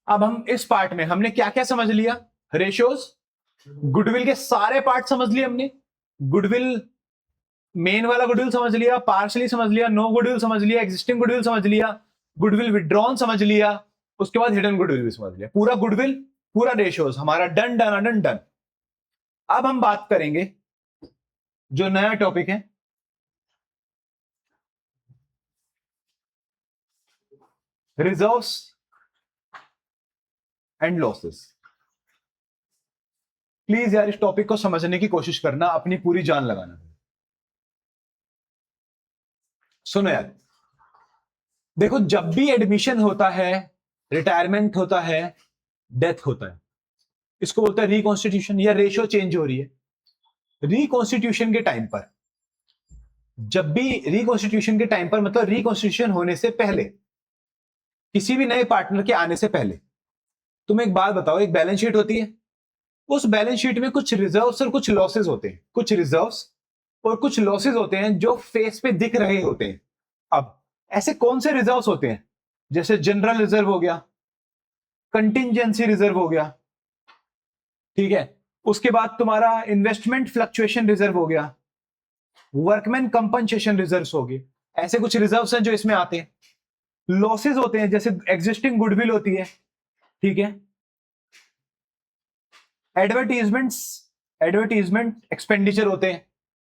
अब हम इस पार्ट में हमने क्या क्या समझ लिया? रेशियोज, गुडविल के सारे पार्ट समझ लिए हमने। गुडविल, मेन वाला गुडविल समझ लिया, पार्शली समझ लिया, नो गुडविल समझ लिया, एग्जिस्टिंग गुडविल समझ लिया, गुडविल विड्रॉन समझ लिया, उसके बाद हिडन गुडविल भी समझ लिया। पूरा गुडविल, पूरा रेशियोज हमारा डन डन डन डन। अब हम बात करेंगे जो नया टॉपिक है, रिजर्व्स एंड लॉसेस। प्लीज यार इस टॉपिक को समझने की कोशिश करना, अपनी पूरी जान लगाना। सुनो यार, देखो जब भी एडमिशन होता है, रिटायरमेंट होता है, डेथ होता है, इसको बोलते हैं रिकॉन्स्टिट्यूशन या रेशियो चेंज हो रही है। रिकॉन्स्टिट्यूशन के टाइम पर, जब भी रिकॉन्स्टिट्यूशन के टाइम पर मतलब रिकॉन्स्टिट्यूशन होने से पहले, किसी भी नए पार्टनर के आने से पहले, तुम एक बात बताओ, एक बैलेंस शीट होती है, उस बैलेंस शीट में कुछ रिजर्व्स और कुछ लॉसेस होते हैं, कुछ रिजर्व्स और कुछ लॉसेस होते हैं जो फेस पे दिख रहे होते हैं। अब ऐसे कौन से रिजर्व्स होते हैं? जैसे जनरल रिजर्व हो गया, कंटिंजेंसी रिजर्व हो गया, ठीक है, उसके बाद तुम्हारा इन्वेस्टमेंट फ्लक्चुएशन रिजर्व हो गया, वर्कमैन कंपनसेशन रिजर्व्स हो गए। ऐसे कुछ रिजर्व्स हैं जो इसमें आते हैं। लॉसेस होते हैं जैसे एग्जिस्टिंग गुडविल होती है, ठीक है, एडवर्टीजमेंट एक्सपेंडिचर होते हैं,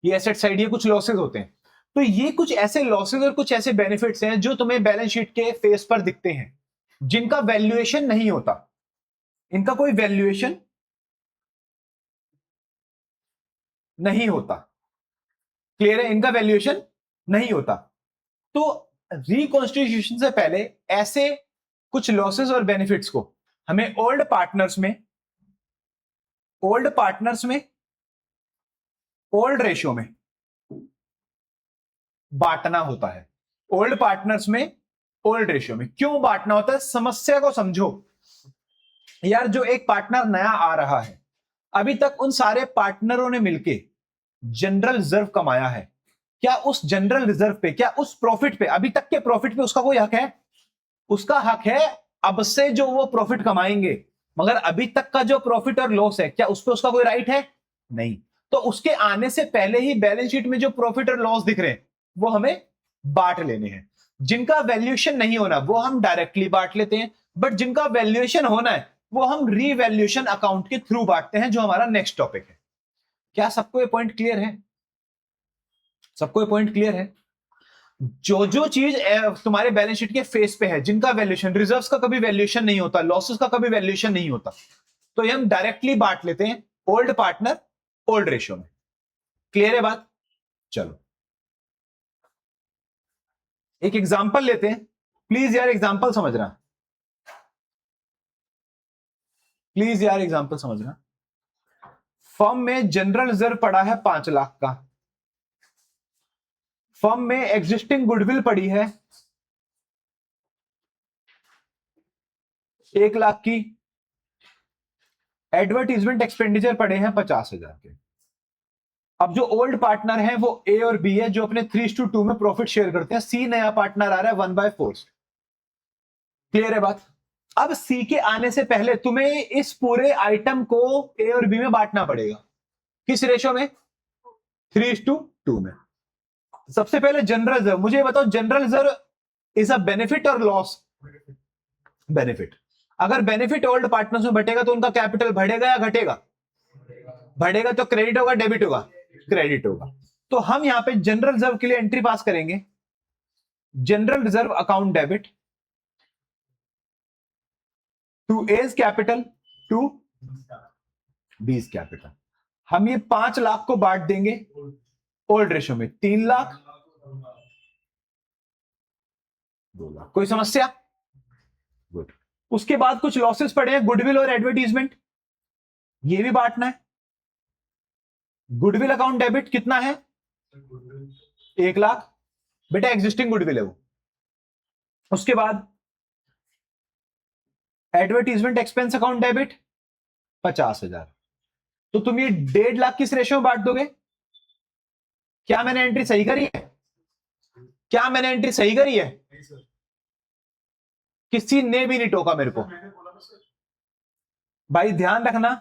ये एसेट साइड, ये कुछ लॉसेस होते हैं। तो ये कुछ ऐसे लॉसेस और कुछ ऐसे बेनिफिट्स हैं जो तुम्हें बैलेंस शीट के फेस पर दिखते हैं, जिनका वैल्यूएशन नहीं होता, इनका कोई वैल्यूएशन नहीं होता। क्लियर है? इनका वैल्यूएशन नहीं होता। तो रिकॉन्स्टिट्यूशन से पहले ऐसे कुछ लॉसेस और बेनिफिट्स को हमें ओल्ड पार्टनर्स में, ओल्ड रेशियो में बांटना होता है। ओल्ड पार्टनर्स में, ओल्ड रेशियो में क्यों बांटना होता है? समस्या को समझो यार। जो एक पार्टनर नया आ रहा है, अभी तक उन सारे पार्टनरों ने मिलके जनरल रिजर्व कमाया है, क्या उस जनरल रिजर्व पे, क्या उस प्रॉफिट पे, अभी तक के प्रॉफिट पे उसका कोई हक है? उसका हक है अब से जो वो प्रॉफिट कमाएंगे, मगर अभी तक का जो प्रॉफिट और लॉस है, क्या उस पर उसका कोई राइट है? नहीं। तो उसके आने से पहले ही बैलेंस शीट में जो प्रॉफिट और लॉस दिख रहे हैं वो हमें बांट लेने हैं। जिनका वैल्यूएशन नहीं होना वो हम डायरेक्टली बांट लेते हैं, बट जिनका वैल्यूएशन होना है वो हम रीवैल्यूएशन अकाउंट के थ्रू बांटते हैं, जो हमारा नेक्स्ट टॉपिक है। क्या सबको ये पॉइंट क्लियर है? सबको ये पॉइंट क्लियर है? जो जो चीज तुम्हारे बैलेंस शीट के फेस पे है, जिनका वैल्यूएशन, रिजर्व्स का कभी वैल्यूएशन नहीं होता, लॉसेस का कभी वैल्यूएशन नहीं होता, तो ये हम डायरेक्टली बांट लेते हैं ओल्ड पार्टनर ओल्ड रेशियो में। क्लियर है बात? चलो एक एग्जांपल लेते हैं। प्लीज यार एग्जांपल समझना, प्लीज यार एग्जांपल समझना। फर्म में जनरल रिजर्व पड़ा है 5 लाख का, फर्म में एग्जिस्टिंग गुडविल पड़ी है 1 लाख की, एडवर्टीजमेंट एक्सपेंडिचर पड़े हैं 50,000 के। अब जो ओल्ड पार्टनर है वो ए और बी है, जो अपने 3:2 में प्रॉफिट शेयर करते हैं। सी नया पार्टनर आ रहा है 1/4। क्लियर है बात? अब सी के आने से पहले तुम्हें इस पूरे आइटम को ए और बी में बांटना पड़ेगा। किस रेशो में? 3:2 में। सबसे पहले जनरल रिजर्व, मुझे बताओ general reserve is a benefit और लॉस? बेनिफिट। अगर बेनिफिट ओल्ड पार्टनर्स में बटेगा तो उनका कैपिटल बढ़ेगा या घटेगा? बढ़ेगा। तो क्रेडिट होगा डेबिट होगा? क्रेडिट होगा। तो हम यहां पे जनरल रिजर्व के लिए एंट्री पास करेंगे, general reserve account debit to A's capital to B's capital. हम ये 5 लाख को बांट देंगे ओल्ड रेशो में, 3 लाख 2 लाख। कोई समस्या? गुड। उसके बाद कुछ लॉसेस पड़े हैं, गुडविल और एडवर्टीजमेंट, ये भी बांटना है। गुडविल अकाउंट डेबिट कितना है? 1 लाख। बेटा एग्जिस्टिंग गुडविल है वो। उसके बाद एडवर्टीजमेंट एक्सपेंस अकाउंट डेबिट 50,000। तो तुम ये 1.5 लाख किस रेशो में बांट दोगे? क्या मैंने एंट्री सही करी है? क्या मैंने एंट्री सही करी है? किसी ने भी नहीं टोका मेरे को। भाई ध्यान रखना,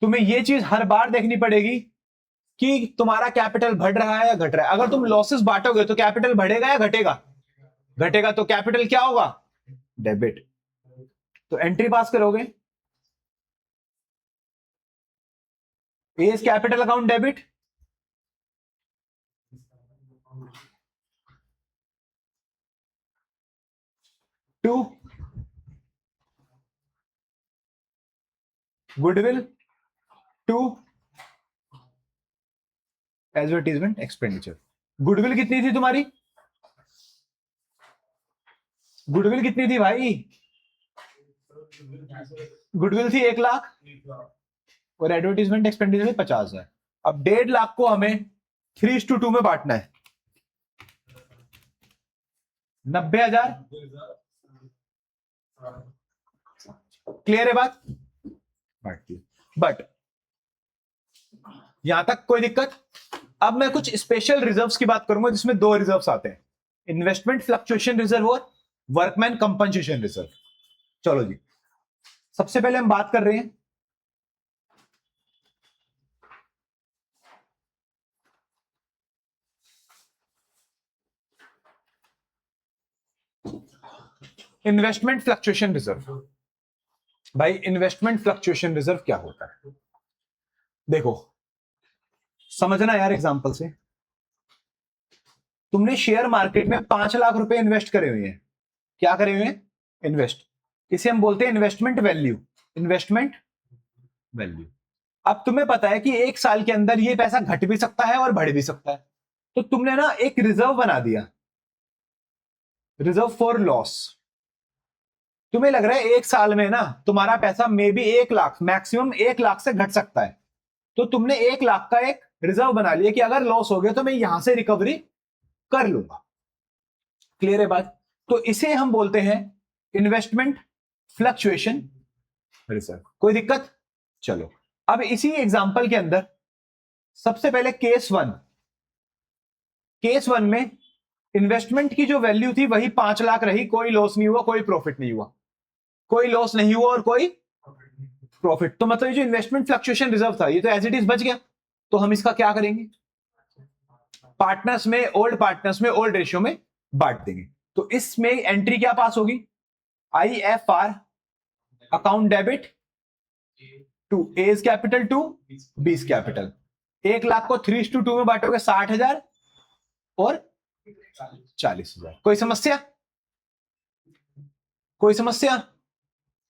तुम्हें ये चीज हर बार देखनी पड़ेगी कि तुम्हारा कैपिटल बढ़ रहा है या घट रहा है। अगर तुम लॉसेस बांटोगे तो कैपिटल बढ़ेगा या घटेगा? घटेगा। तो कैपिटल क्या होगा? डेबिट। तो एंट्री पास करोगे, A's capital account debit, to goodwill, to advertisement expenditure. Goodwill कितनी थी तुम्हारी? गुडविल कितनी थी भाई? गुडविल थी 1 लाख और एडवर्टीजमेंट एक्सपेंडिचर 50,000। अब 1.5 लाख को हमें 3:2 में बांटना है। 90,000। क्लियर है बात? बट यहां तक कोई दिक्कत? अब मैं कुछ स्पेशल रिजर्व्स की बात करूंगा जिसमें 2 रिजर्व्स आते हैं, इन्वेस्टमेंट फ्लक्चुएशन रिजर्व और वर्कमैन कंपनसेशन रिजर्व। चलो जी, सबसे पहले हम बात कर रहे हैं इन्वेस्टमेंट फ्लक्चुएशन रिजर्व। भाई इन्वेस्टमेंट फ्लक्चुएशन रिजर्व क्या होता है? देखो समझना यार, एग्जांपल से तुमने शेयर मार्केट में 5 लाख रुपए इन्वेस्ट करे हुए हैं। क्या करे हुए हैं? इन्वेस्ट। इसे हम बोलते हैं इन्वेस्टमेंट वैल्यू। Investment value. अब तुम्हें पता है कि 1 साल के अंदर ये पैसा घट भी सकता है और बढ़ भी सकता है, तो तुमने ना एक रिजर्व बना दिया, रिजर्व फॉर लॉस। तुम्हें लग रहा है 1 साल में ना तुम्हारा पैसा may be 1 lakh, maximum 1 lakh से घट सकता है, तो तुमने 1 लाख का एक रिजर्व बना लिया कि अगर लॉस हो गया तो मैं यहां से रिकवरी कर लूंगा। क्लियर है बात? तो इसे हम बोलते हैं इन्वेस्टमेंट फ्लक्चुएशन रिजर्व। कोई दिक्कत? चलो अब इसी एग्जांपल के अंदर सबसे पहले केस 1। केस 1 में इन्वेस्टमेंट की जो वैल्यू थी वही 5 लाख रही, कोई लॉस नहीं हुआ, कोई प्रॉफिट नहीं हुआ, कोई लॉस नहीं हुआ और कोई प्रॉफिट। तो मतलब ये जो इन्वेस्टमेंट फ्लक्चुएशन रिजर्व था ये तो एज इट इज बच गया। तो हम इसका क्या करेंगे? पार्टनर्स में, ओल्ड रेशियो में बांट देंगे। तो इसमें एंट्री क्या पास होगी? IFR account debit to A's capital to बीस कैपिटल। 1 लाख को 3:2 में बांटोगे 60,000 और 40,000। कोई समस्या? कोई समस्या?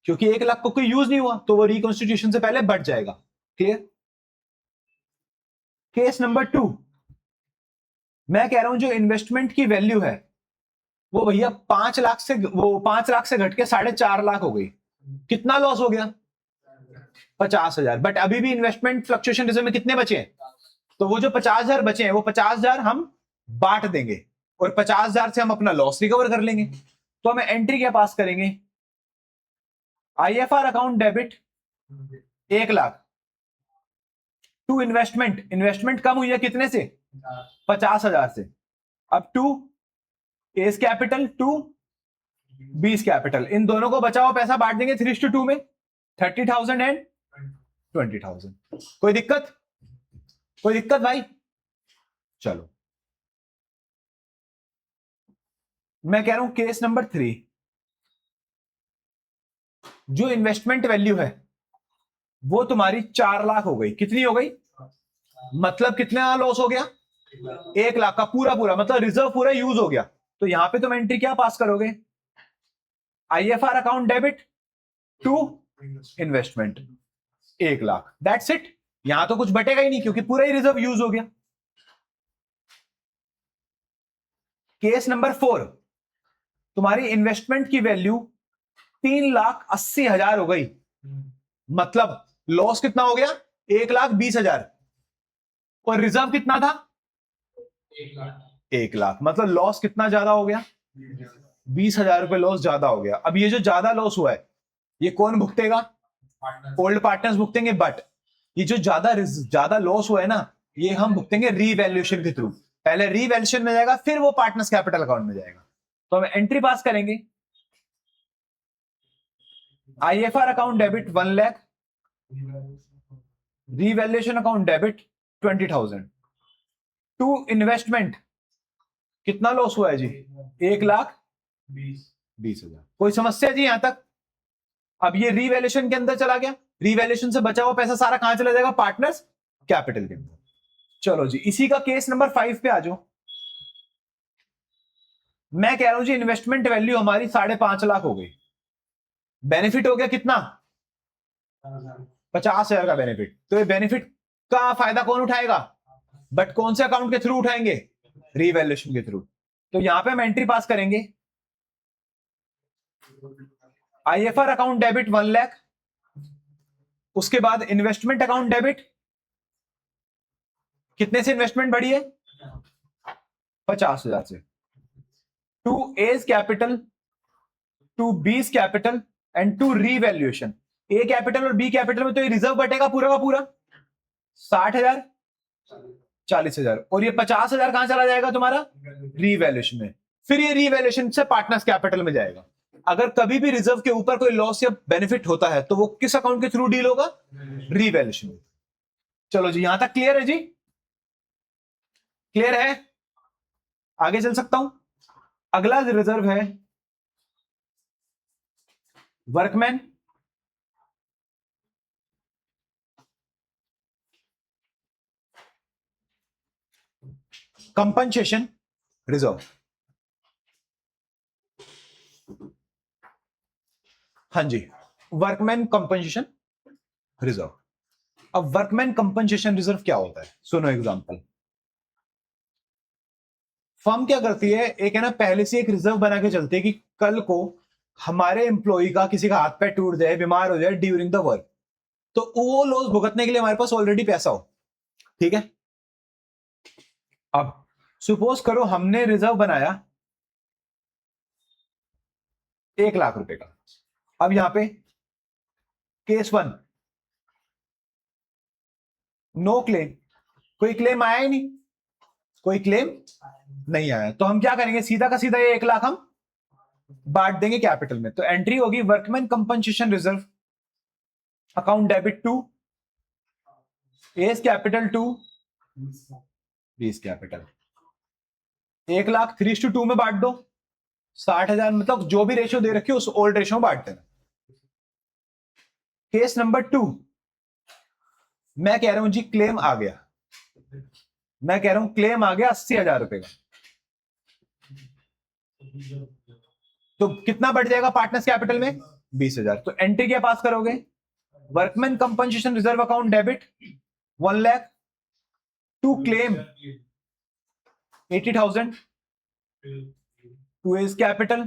क्योंकि 1 लाख को कोई यूज नहीं हुआ तो वो रिकॉन्स्टिट्यूशन से पहले बढ़ जाएगा। क्लियर? केस नंबर 2, मैं कह रहा हूं जो इन्वेस्टमेंट की वैल्यू है वो भैया 5 लाख से घट के 4.5 लाख हो गई। कितना लॉस हो गया? 50,000। बट अभी भी इन्वेस्टमेंट फ्लक्चुएशन रिजर्व में कितने बचे हैं? तो वो जो 50,000 बचे हैं वो 50,000 हम बांट देंगे और 50,000 से हम अपना लॉस रिकवर कर लेंगे। तो हमें एंट्री क्या पास करेंगे? IFR account debit 1 lakh to investment कम हुई है कितने से? 50,000 से। अब टू एस कैपिटल टू बीस कैपिटल, इन दोनों को बचा हुआ पैसा बांट देंगे 3:2 में, 30,000 एंड 20,000। कोई दिक्कत? कोई दिक्कत भाई? चलो मैं कह रहा हूं केस नंबर 3, जो इन्वेस्टमेंट वैल्यू है वो तुम्हारी 4 लाख हो गई। कितनी हो गई? मतलब कितना लॉस हो गया? 1 लाख का पूरा मतलब रिजर्व पूरा यूज हो गया। तो यहां पे तुम एंट्री क्या पास करोगे? IFR account debit to investment 1 lakh. That's it. यहां तो कुछ बटेगा ही नहीं क्योंकि पूरा ही रिजर्व यूज हो गया। केस नंबर 4, तुम्हारी इन्वेस्टमेंट की वैल्यू 3,80,000 हो गई। मतलब लॉस कितना हो गया? 1,20,000 और रिजर्व कितना था? 1 लाख। मतलब लॉस कितना ज्यादा हो गया? 20,000 रुपए लॉस ज्यादा हो गया। अब ये जो ज्यादा लॉस हुआ है ये कौन भुगतेगा? ओल्ड पार्टनर्स भुगतेंगे। बट ये जो ज्यादा लॉस हुआ है ना ये हम भुगतेंगे रीवैल्यूएशन के थ्रू। पहले रीवैल्यूएशन में जाएगा फिर वो पार्टनर्स कैपिटल अकाउंट में जाएगा। तो हम एंट्री पास करेंगे IFR account debit 1 lakh, revaluation account debit 20,000। To investment कितना लॉस हुआ है जी? 1,20,000। कोई समस्या जी यहां तक? अब ये रीवैल्यूएशन के अंदर चला गया, रीवैल्यूएशन से बचा हुआ पैसा सारा कहां चला जाएगा? पार्टनर्स कैपिटल के अंदर। चलो जी, इसी का केस नंबर 5 पे आ जाओ। मैं कह रहा हूं जी इन्वेस्टमेंट वैल्यू हमारी 5.5 लाख हो गई, बेनिफिट हो गया कितना? 50,000 का बेनिफिट। तो ये बेनिफिट का फायदा कौन उठाएगा? बट कौन से अकाउंट के थ्रू उठाएंगे? रीवैल्यूएशन के थ्रू। तो यहां पे हम एंट्री पास करेंगे, IFR अकाउंट डेबिट 1 लाख, उसके बाद इन्वेस्टमेंट अकाउंट डेबिट, कितने से इन्वेस्टमेंट बढ़ी है? 50,000 से। टू एज कैपिटल, टू बीस capital and to revaluation. A capital और बी कैपिटल में तो ये रिजर्व बटेगा पूरा का पूरा 60,000, 40,000, और ये 50,000 कहां चला जाएगा तुम्हारा? रीवैल्यूएशन में। फिर ये रीवैल्यूएशन से पार्टनर्स कैपिटल में जाएगा। अगर कभी भी रिजर्व के ऊपर कोई लॉस या बेनिफिट होता है तो वो किस अकाउंट के थ्रू डील होगा? रीवैल्यूएशन में। चलो जी, यहां तक क्लियर है जी? क्लियर है? आगे चल सकता हूं। अगला रिजर्व है वर्कमैन कंपनसेशन रिजर्व। हाँ जी, वर्कमैन कंपनसेशन रिजर्व। अब वर्कमैन कंपनसेशन रिजर्व क्या होता है? सुनो एग्जांपल। फर्म क्या करती है, एक है ना, पहले से एक रिजर्व बना के चलती है कि कल को हमारे एम्प्लॉय का किसी का हाथ पैर टूट जाए, बीमार हो जाए ड्यूरिंग द वर्क, तो वो लॉस भुगतने के लिए हमारे पास ऑलरेडी पैसा हो। ठीक है। अब सपोज करो हमने रिजर्व बनाया 1 लाख रुपए का। अब यहां पे केस 1, नो क्लेम, कोई क्लेम आया ही नहीं, कोई क्लेम नहीं आया, तो हम क्या करेंगे? सीधा का सीधा ये 1 लाख हम बांट देंगे कैपिटल में। तो एंट्री होगी workman compensation reserve account debit to S capital to बीस कैपिटल। 1 लाख 3:2 में बांट दो, 60,000, मतलब जो भी रेशियो दे रखी है उस ओल्ड रेशियो में बांट देना। केस नंबर 2, मैं कह रहा हूं जी क्लेम आ गया, मैं कह रहा हूं क्लेम आ गया 80,000 रुपए का। तो कितना बढ़ जाएगा पार्टनर्स कैपिटल में? 20,000। तो एंट्री क्या पास करोगे? Workman compensation reserve account debit 1 lakh to claim 80,000 to A's capital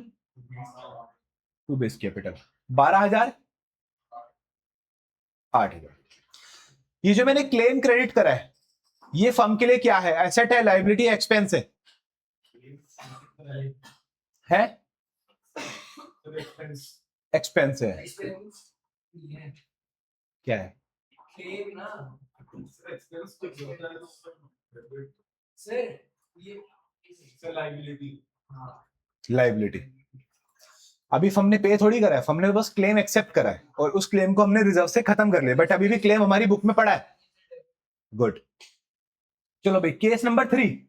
to B's capital 12,000 8,000। ये जो मैंने क्लेम क्रेडिट करा है ये फर्म के लिए क्या है? एसेट है, लायबिलिटी, एक्सपेंस है? एक्सपेंस है। क्या है? लायबिलिटी। अभी फर्म ने पे थोड़ी करा है, फर्म ने बस क्लेम एक्सेप्ट करा है और उस क्लेम को हमने रिजर्व से खत्म कर लिया, बट अभी भी क्लेम हमारी बुक में पड़ा है। गुड। चलो भाई, केस नंबर 3,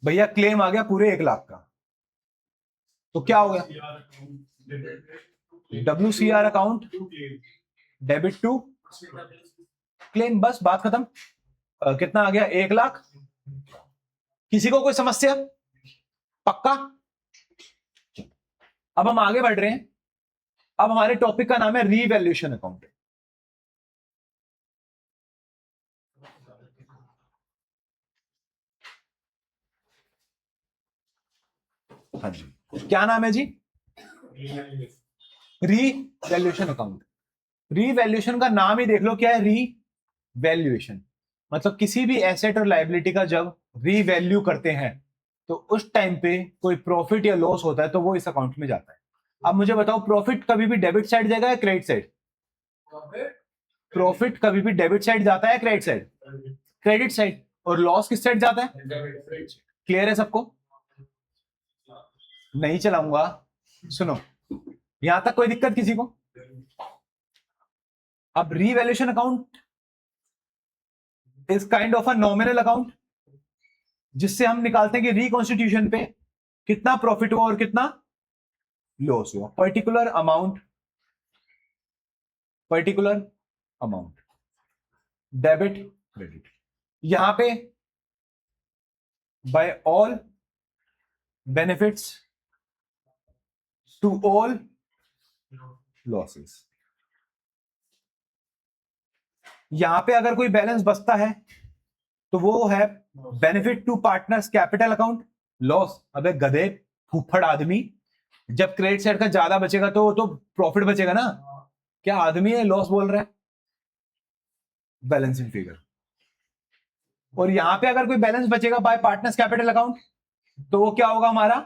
भैया क्लेम आ गया पूरे 1 लाख का, तो क्या हो गया? WCR account debit to claim, बस बात खत्म। कितना आ गया? 1 लाख। किसी को कोई समस्या? पक्का? अब हम आगे बढ़ रहे हैं। अब हमारे टॉपिक का नाम है रीवैल्यूएशन अकाउंट। हाँ जी, क्या नाम है जी? Revaluation account. रीवैल्यूएशन का नाम ही देख लो क्या है, रीवैल्यूएशन। मतलब किसी भी एसेट और लायबिलिटी का जब रीवैल्यू करते हैं तो उस टाइम पे कोई प्रॉफिट या लॉस होता है तो वो इस अकाउंट में जाता है। अब मुझे बताओ, प्रॉफिट कभी भी डेबिट साइड जाएगा या क्रेडिट साइड? प्रॉफिट कभी भी डेबिट साइड जाता है, क्रेडिट साइड? Credit side. और लॉस किस साइड जाता है? क्लियर है सबको? नहीं चलाऊंगा। सुनो, यहां तक कोई दिक्कत किसी को? अब revaluation account is kind of a nominal account, जिससे हम निकालते हैं कि रिकॉन्स्टिट्यूशन पे कितना प्रॉफिट हुआ और कितना लॉस हुआ। Particular amount debit credit. यहां पे by all benefits to all losses. यहां पे अगर कोई बैलेंस बचता है तो वो है benefit to partners capital account. Loss, अबे गधे फूफड़ आदमी, जब क्रेडिट साइड का ज्यादा बचेगा तो प्रॉफिट बचेगा ना। क्या आदमी है लॉस बोल रहा है? Balancing figure. और यहां पे अगर कोई बैलेंस बचेगा बाय पार्टनर्स कैपिटल अकाउंट तो वो क्या होगा हमारा?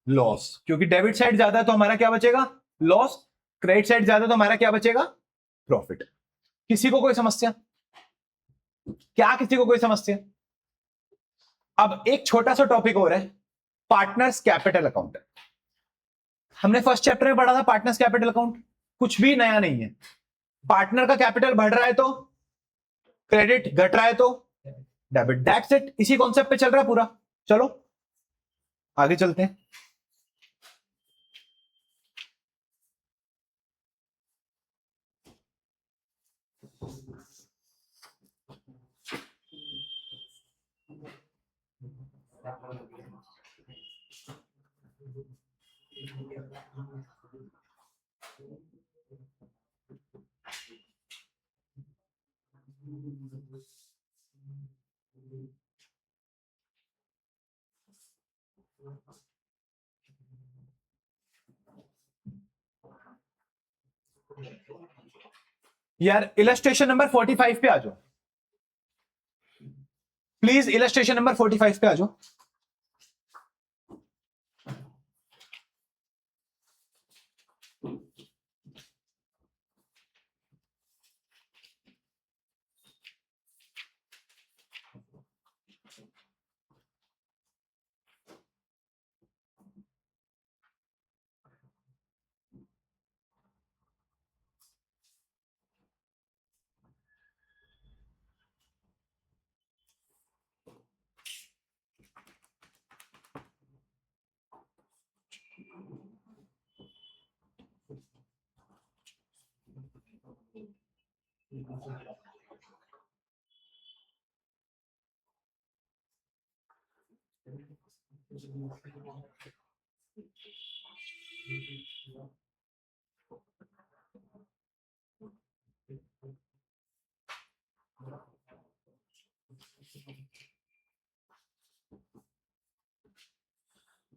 लॉस, क्योंकि डेबिट साइड ज्यादा है तो हमारा क्या बचेगा? लॉस। क्रेडिट साइड ज्यादा तो हमारा क्या बचेगा? प्रॉफिट। किसी को कोई समस्या? क्या किसी को कोई समस्या? अब एक छोटा सा टॉपिक और है, पार्टनर्स कैपिटल अकाउंट। हमने फर्स्ट चैप्टर में पढ़ा था पार्टनर्स कैपिटल अकाउंट, कुछ भी नया नहीं है। पार्टनर का कैपिटल बढ़ रहा है तो क्रेडिट, घट रहा है तो डेबिट। That's it. इसी कॉन्सेप्ट पे चल रहा है पूरा। चलो आगे चलते हैं। यार इलस्ट्रेशन नंबर 45 पे आ जाओ प्लीज। इलस्ट्रेशन नंबर 45 पे आ जाओ।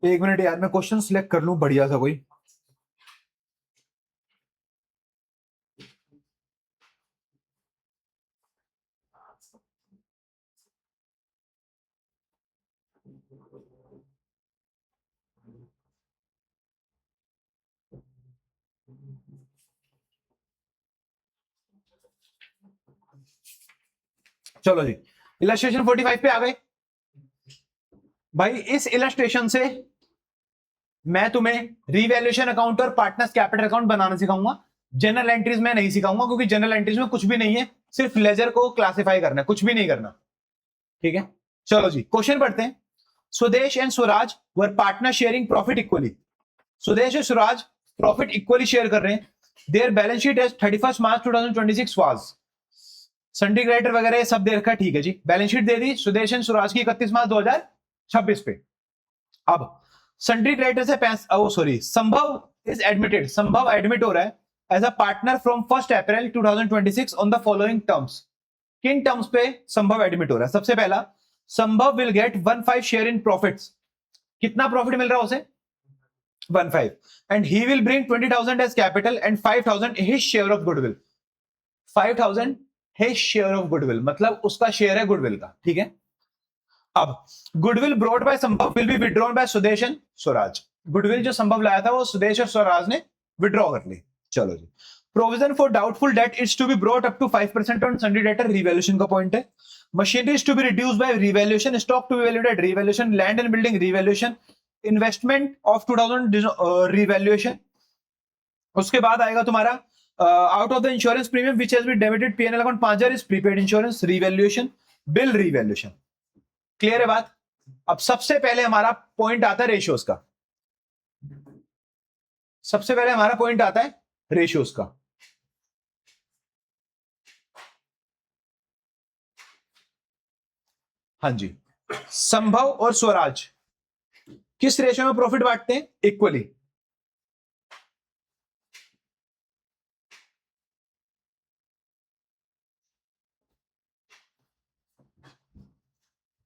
एक मिनट यार, मैं क्वेश्चन सिलेक्ट कर लूं बढ़िया सा कोई। चलो जी, इलस्ट्रेशन 45 पे आ गए भाई। इस इलस्ट्रेशन से मैं तुम्हें रिवैल्यूएशन अकाउंट और पार्टनर्स कैपिटल अकाउंट बनाना सिखाऊंगा। जनरल एंट्रीज में नहीं सिखाऊंगा, क्योंकि जनरल एंट्रीज में कुछ भी नहीं है, सिर्फ लेजर को क्लासिफाई करना है, कुछ भी नहीं करना। ठीक है, चलो जी क्वेश्चन पढ़ते हैं। Swadesh and Swaraj were partner sharing profit equally. Swadesh और स्वराज प्रॉफिट इक्वली शेयर कर रहे हैं। Their balance sheet as 31 March 2026 was. Sundry creditor वगैरह सब दे रखा है, ठीक है जी। बैलेंस शीट दे दी स्वदेश एंड स्वराज की 31 मार्च 2026 पे। अब सन्ड्री क्रेडिटर से संभव इज एडमिटेड, संभव एडमिट हो रहा है as a partner from 1 April 2026 on the following terms. किन टर्म्स पे संभव एडमिट हो रहा है? सबसे पहला, Sambhav will get 1/5 share in profits. कितना प्रॉफिट मिल रहा है उसे? 1/5। And he will bring 20,000 as capital and 5,000 his share of goodwill. 5,000 his share of goodwill, मतलब उसका शेयर है गुडविल का। ठीक है, अब गुडविल ब्रॉट बाय संभव विल बी विड्रॉन बाय स्वदेश एंड स्वराज। गुडविल जो संभव लाया था वो स्वदेश और स्वराज ने विड्रॉ कर ली। चलो जी, provision for doubtful debt is to be brought up to 5% on sundry debtor. Revaluation का पॉइंट है। Machinery is to be reduced by revaluation, stock to be valued at revaluation, land and building revaluation, investment of 2000 revaluation. उसके बाद आएगा तुम्हारा out of the insurance premium which has been debited PNL account 5000 is prepaid insurance revaluation bill revaluation. Clear है बात? अब सबसे पहले हमारा पॉइंट आता है रेशियोज का। सबसे पहले हमारा पॉइंट आता है रेशियोज का। हाँ जी, संभव और स्वराज किस रेशियो में प्रॉफिट बांटते हैं? इक्वली।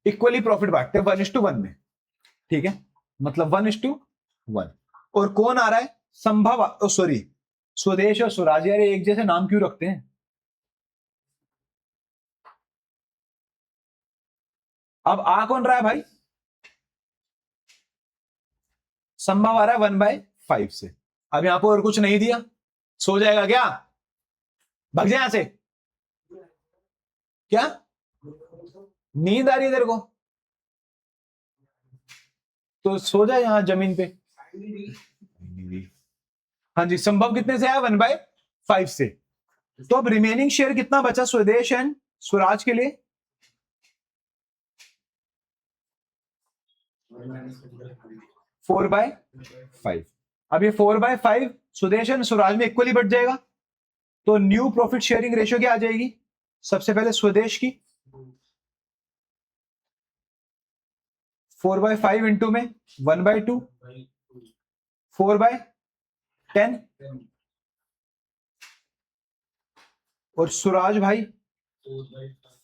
इक्वली प्रॉफिट बांटते हैं 1:1 में। ठीक है, मतलब 1:1। और कौन आ रहा है? संभव, सॉरी, स्वदेश और स्वराज। यार एक जैसे नाम क्यों रखते हैं? अब आ कौन रहा है भाई? संभव आ रहा है 1/5 से। अब यहां पर और कुछ नहीं दिया, सो जाएगा क्या? भाग जाए यहां से। क्या नींद आ रही है तेरे को? तो सो जाए यहां जमीन पे। हाँ जी, संभव कितने से आया? 1/5 से। तो अब रिमेनिंग शेयर कितना बचा स्वदेश एंड स्वराज के लिए? 4/5। अब ये 4/5 स्वदेश एंड स्वराज में इक्वली बढ़ जाएगा। तो न्यू प्रॉफिट शेयरिंग रेशियो क्या आ जाएगी? सबसे पहले स्वदेश की 4/5 इंटू में 1/2, 4/10। और स्वराज भाई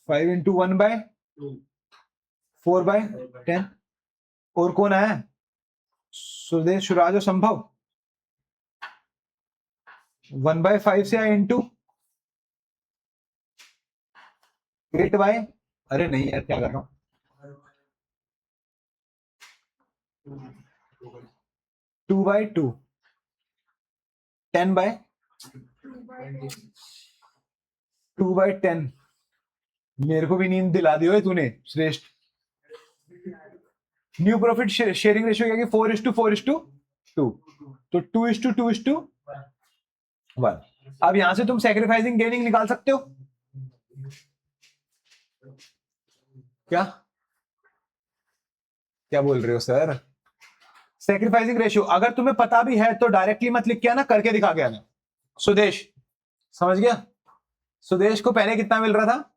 5 इंटू 1/4/10। और कौन आया? स्वदेश, स्वराज और संभव 1/5 से आया इंटू 8 बाय, अरे नहीं यार क्या कर रहा हूं, 2/2, 2/10। मेरे को भी नींद दिला दी हो तूने श्रेष्ठ। न्यू प्रॉफिट शेयरिंग रेशियो क्या? 4:4:2। तो 2:2:1। अब यहां से तुम सैक्रिफाइसिंग गेनिंग निकाल सकते हो क्या? क्या बोल रहे हो सर? सैक्रिफाइसिंग रेशियो अगर तुम्हें पता भी है तो डायरेक्टली मत लिख के आना, करके दिखा के आना। सुदेश समझ गया? सुदेश को पहले कितना मिल रहा था?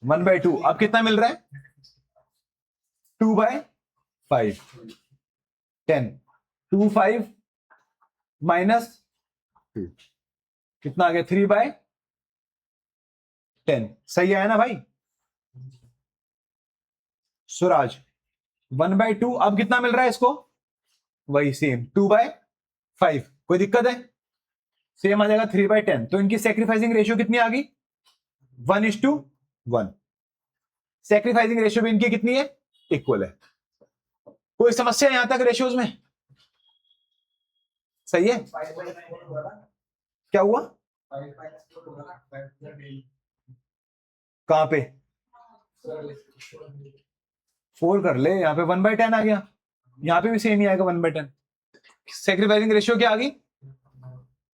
1/2। अब कितना मिल रहा है? 2/5। 10, 2/5 माइनस 2 कितना आ गया? 3/10। सही आया ना भाई? स्वराज 1/2। अब कितना मिल रहा है इसको? वही सेम 2/5। कोई दिक्कत है? सेम आ जाएगा 3/10। तो इनकी सैक्रिफाइसिंग रेशियो कितनी आ गई? 1:1। सैक्रिफाइसिंग रेशियो भी इनकी कितनी है? इक्वल है। कोई समस्या यहां तक रेशियोज में? सही है? क्या हुआ? कहां पे? 4 कर ले, यहां पे 1/10 आ गया, यहां पे भी सेम ही आएगा 1/10। सैक्रिफाइसिंग रेशियो क्या आ गई?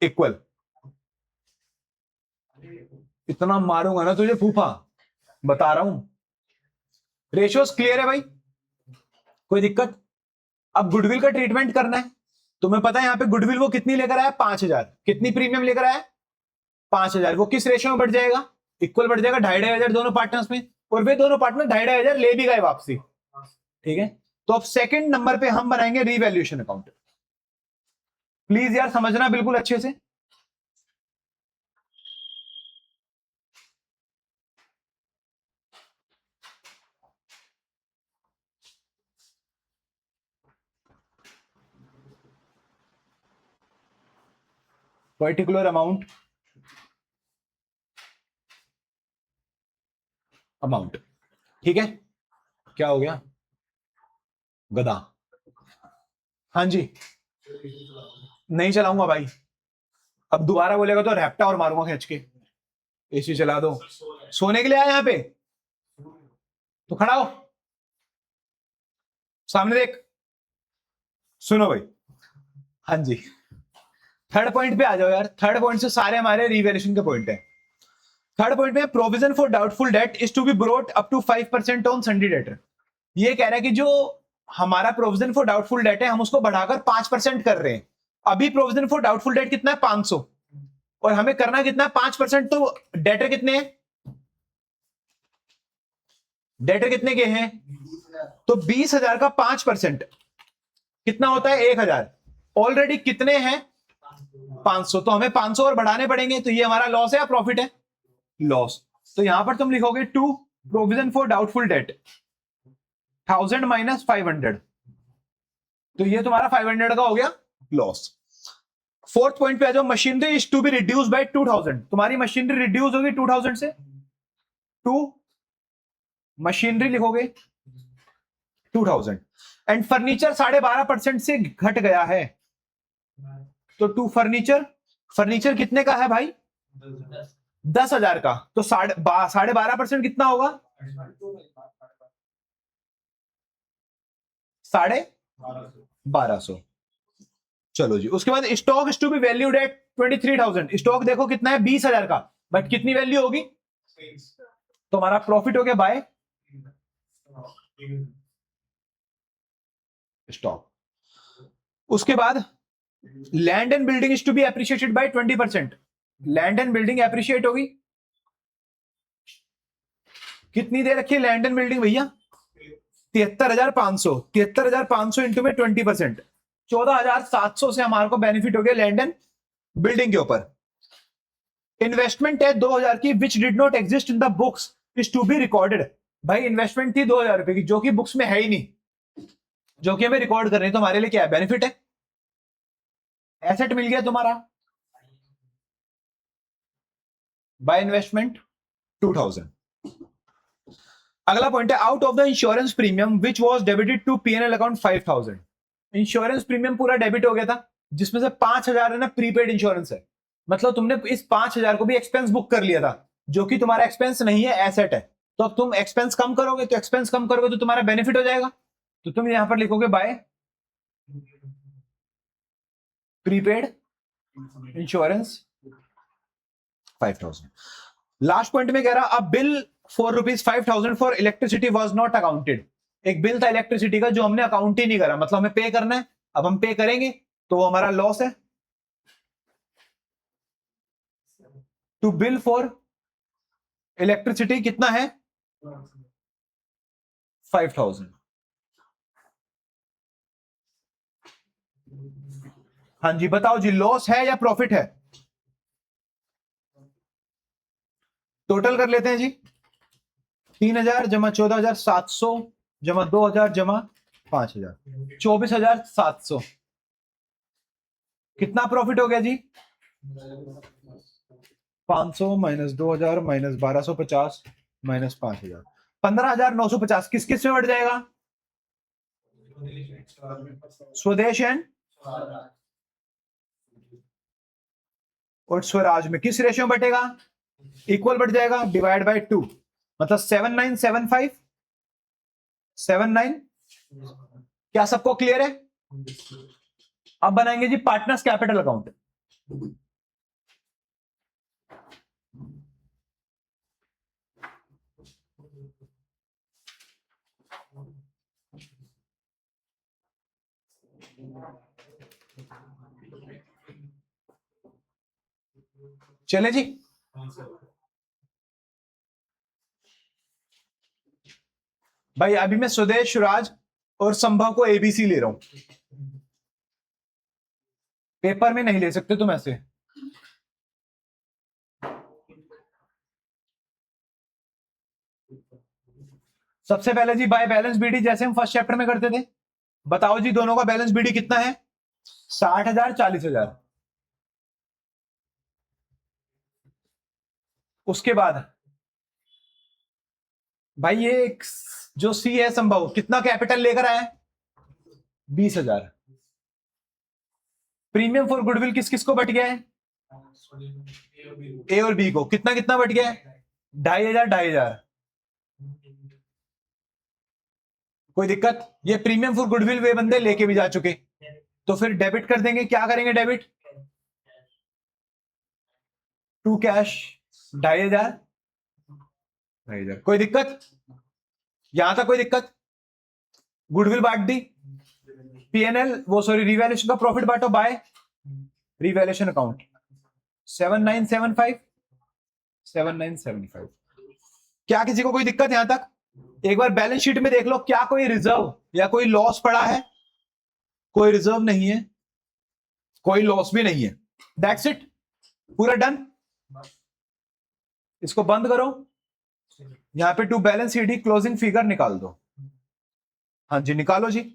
इक्वल। इतना मारूंगा ना तुझे फूफा, बता रहा हूं। रेशियोज क्लियर है भाई? कोई दिक्कत? अब गुडविल का ट्रीटमेंट करना है। तुम्हें पता है यहां पे गुडविल वो कितनी लेकर आया? 5000। कितनी प्रीमियम लेकर आया? 5000। वो किस रेशियो में बढ़ जाएगा? इक्वल बढ़ जाएगा 2,500 दोनों पार्टनर्स में। और वे दोनों पार्टनर 2,500 ले भी गए वापसी। ठीक है, तो अब सेकंड नंबर पे हम बनाएंगे रीवैल्यूएशन अकाउंट। प्लीज यार समझना बिल्कुल अच्छे से। Particular amount, amount. ठीक है, क्या हो गया? गधा। हाँ जी, नहीं चलाऊंगा भाई। अब दोबारा बोलेगा तो रैप्टा और मारूंगा खींच के। एसी चला दो। सोने के लिए आया यहां पे? तो खड़ा हो, सामने देख। सुनो भाई, हाँ जी, थर्ड पॉइंट पे आ जाओ यार। थर्ड पॉइंट से सारे हमारे रिवैल्यूएशन के पॉइंट है। थर्ड पॉइंट में provision for doubtful debt is to be brought up to 5% on sundry debtor. ये कह रहा है कि जो हमारा प्रोविजन फॉर डाउटफुल डेट है हम उसको बढ़ाकर 5% कर रहे हैं। अभी प्रोविजन फॉर डाउटफुल डेट कितना है? 500, और हमें करना कितना है? 5%। तो डेटर कितने हैं? डेटर कितने के हैं? तो 20,000 का 5% कितना होता है? 1,000। ऑलरेडी कितने हैं? 500। तो हमें 500 और बढ़ाने पड़ेंगे। तो ये हमारा लॉस है या प्रॉफिट है? लॉस। तो यहां पर तुम लिखोगे to provision for doubtful debt 1000 minus 500, तो ये तुम्हारा 500 का हो गया लॉस। फोर्थ पॉइंट पे आ जाओ, machinery is to be reduce by 2000। तुम्हारी मशीनरी रिड्यूस होगी 2000 से। टू मशीनरी लिखोगे 2000, एंड फर्नीचर 12.5% से घट गया है। तो टू फर्नीचर, फर्नीचर कितने का है भाई? 10,000 का। तो 12.5% कितना होगा? 1250। चलो जी, उसके बाद stock is to be valued at 23,000। Stock देखो कितना है? 20,000 का, बट कितनी वैल्यू होगी? तो हमारा प्रॉफिट हो गया बाय स्टॉक। उसके बाद land and building is to be appreciated by 20%। Land and building appreciate होगी। कितनी दे रखी है लैंड एंड बिल्डिंग भैया? 73,500। 73,500 इंटू में 20%, 14,700 से हमारे को बेनिफिट हो गया लैंड एंड बिल्डिंग के ऊपर। इन्वेस्टमेंट है 2,000 की, which did not exist in the books is to be recorded. भाई इन्वेस्टमेंट थी 2,000 रुपए की, जो कि बुक्स में है ही नहीं, जो कि हमें रिकॉर्ड कर रहे हैं। तो हमारे लिए क्या है? बेनिफिट है, एसेट मिल गया तुम्हारा बाय इन्वेस्टमेंट 2,000। अगला पॉइंट है, out of the insurance premium which was debited to PNL account 5,000। Insurance premium पूरा डेबिट हो गया था, जिसमें से 5,000 है ना प्रीपेड इंश्योरेंस है। मतलब तुमने इस 5,000 को भी एक्सपेंस बुक कर लिया था, जो कि तुम्हारा एक्सपेंस नहीं है, एसेट है। तो अब तुम एक्सपेंस कम करोगे, तो एक्सपेंस कम करोगे तो तुम्हारा बेनिफिट हो जाएगा। तो तुम यहां पर लिखोगे by prepaid insurance 5,000। Last point में कह रहा, अब bill for ₹5,000 for electricity was not accounted. एक बिल था इलेक्ट्रिसिटी का जो हमने अकाउंट ही नहीं करा, मतलब हमें पे करना है, अब हम पे करेंगे तो वो हमारा लॉस है। टू बिल फॉर इलेक्ट्रिसिटी कितना है? 5,000। हाँ जी, बताओ जी, लॉस है या प्रॉफिट है? टोटल कर लेते हैं जी। 3,000 जमा 14,700 जमा 2,000 जमा 5,000, 24,700। कितना प्रॉफिट हो गया जी? 500 माइनस 2,000 माइनस 1,250 माइनस 5,000, 15,950। किस किस में बढ़ जाएगा? स्वदेश एंड और स्वराज में किस रेशियो में बटेगा? इक्वल बढ़ जाएगा, डिवाइड बाय 2, मतलब 7,975 79। क्या सबको क्लियर है? अब बनाएंगे जी पार्टनर्स कैपिटल अकाउंट। चले जी, भाई अभी मैं स्वदेश, स्वराज और संभव को एबीसी ले रहा हूं। पेपर में नहीं ले सकते तुम ऐसे। सबसे पहले जी बाय बैलेंस बीडी, जैसे हम फर्स्ट चैप्टर में करते थे। बताओ जी दोनों का बैलेंस बीडी कितना है? 60,000 40,000। उसके बाद भाई ये जो सी है संभव, कितना कैपिटल लेकर आया है? 20,000। प्रीमियम फॉर गुडविल किस किस को बट गया है? ए और बी को। कितना कितना बट गया है? 2,500 2,500। कोई दिक्कत? ये प्रीमियम फॉर गुडविल वे बंदे लेके भी जा चुके। तो फिर डेबिट कर देंगे, क्या करेंगे डेबिट? To cash 2,500। कोई दिक्कत? यहां तक कोई दिक्कत? गुडविल बांट दी, पीएनएल वो सॉरी रिवैल्यूएशन का प्रॉफिट बांटो बाय रिवैल्यूएशन अकाउंट 7975 7975। क्या किसी को कोई दिक्कत यहां तक? एक बार बैलेंस शीट में देख लो, क्या कोई रिजर्व या कोई लॉस पड़ा है? कोई रिजर्व नहीं है, कोई लॉस भी नहीं है। दैट्स इट, पूरा डन। इसको बंद करो, यहां पे टू बैलेंस शीट ही क्लोजिंग फिगर निकाल दो। हाँ जी निकालो जी।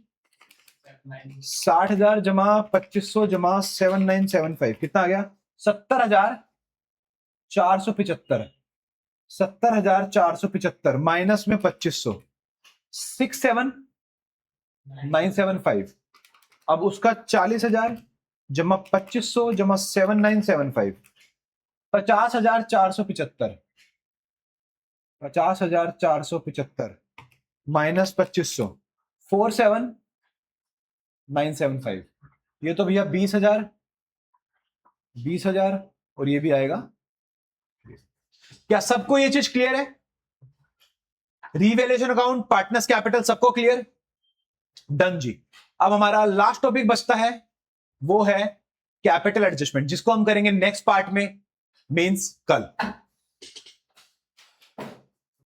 60,000 जमा 2500 जमा 7975 कितना आ गया? 70,475। 70,475 माइनस में 2500 67,975। अब उसका 40,000 जमा 2500 जमा 7975 50,475। 50,475 माइनस 2500 47,975। ये तो भैया 20,000 20,000 और ये भी आएगा। क्या सबको ये चीज क्लियर है? रिवैल्यूएशन अकाउंट, पार्टनर्स कैपिटल, सबको क्लियर? डन जी। अब हमारा लास्ट टॉपिक बचता है, वो है कैपिटल एडजस्टमेंट, जिसको हम करेंगे नेक्स्ट पार्ट में, मींस कल।